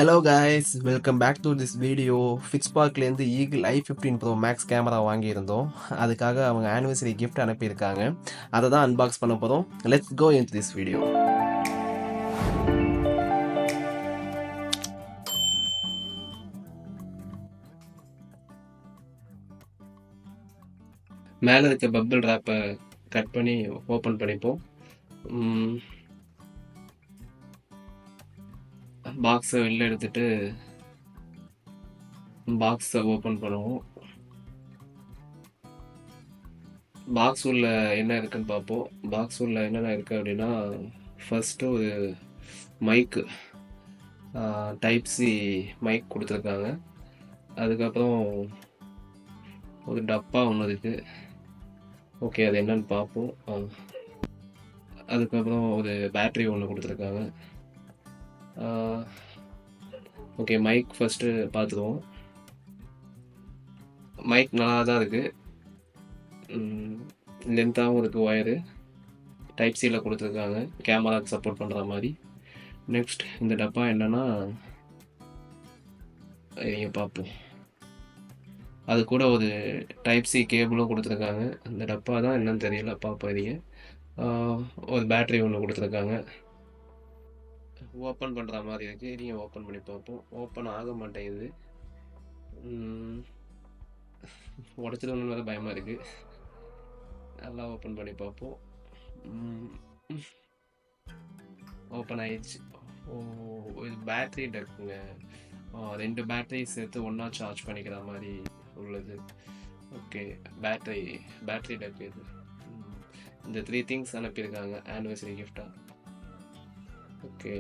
Hello guys, welcome back to this video. FitSpark-லேருந்து Eagle i15 Pro Max camera வாங்கியிருந்தோம். அதுக்காக அவங்க anniversary gift அனுப்பியிருக்காங்க. அதை தான் அன்பாக்ஸ் பண்ண போகிறோம். Let's go into this video. மேலே இருக்க பப்பிள் ராப்பை கட் பண்ணி ஓப்பன் பண்ணிப்போம். பாக்ஸை வெளில எடுத்துட்டு பாக்ஸை ஓப்பன் பண்ணுவோம். பாக்ஸ் உள்ள என்ன இருக்குன்னு பார்ப்போம். பாக்ஸ் உள்ள என்னென்ன இருக்குது அப்படின்னா, ஃபஸ்ட்டு ஒரு மைக்கு, டைப் சி மைக் கொடுத்துருக்காங்க. அதுக்கப்புறம் ஒரு டப்பா ஒன்று இருக்குது. ஓகே, அது என்னன்னு பார்ப்போம். அதுக்கப்புறம் ஒரு பேட்ரி ஒன்று கொடுத்துருக்காங்க. ஓகே, மைக் ஃபஸ்ட்டு பார்த்துருவோம். மைக் நல்லா தான் இருக்குது, லென்த்தாகவும் இருக்குது. ஒயரு டைப் சியில் கொடுத்துருக்காங்க, கேமராவுக்கு சப்போர்ட் பண்ணுற மாதிரி. நெக்ஸ்ட் இந்த டப்பா என்னென்னா, நீங்கள் பார்ப்போம். அது கூட ஒரு டைப் சி கேபிளும் கொடுத்துருக்காங்க. அந்த டப்பா தான் என்னன்னு தெரியல, பார்ப்போம். இதைங்க ஒரு பேட்ரி ஒன்று கொடுத்துருக்காங்க. ஓப்பன் பண்ணுற மாதிரி இருக்குது. இதையும் ஓப்பன் பண்ணி பார்ப்போம். ஓப்பன் ஆக மாட்டேங்குது. உடச்சிடணுன்னு வேறு பயமாக இருக்குது. நல்லா ஓப்பன் பண்ணி பார்ப்போம். ஓப்பன் ஆயிடுச்சு. இது பேட்ரி டக்குங்க. 2 பேட்டரி சேர்த்து ஒன்றா சார்ஜ் பண்ணிக்கிற மாதிரி உள்ளது. ஓகே, பேட்ரி டக் இது. இந்த 3 திங்ஸ் அனுப்பியிருக்காங்க ஆனிவர்சரி கிஃப்டாக. ஓகே,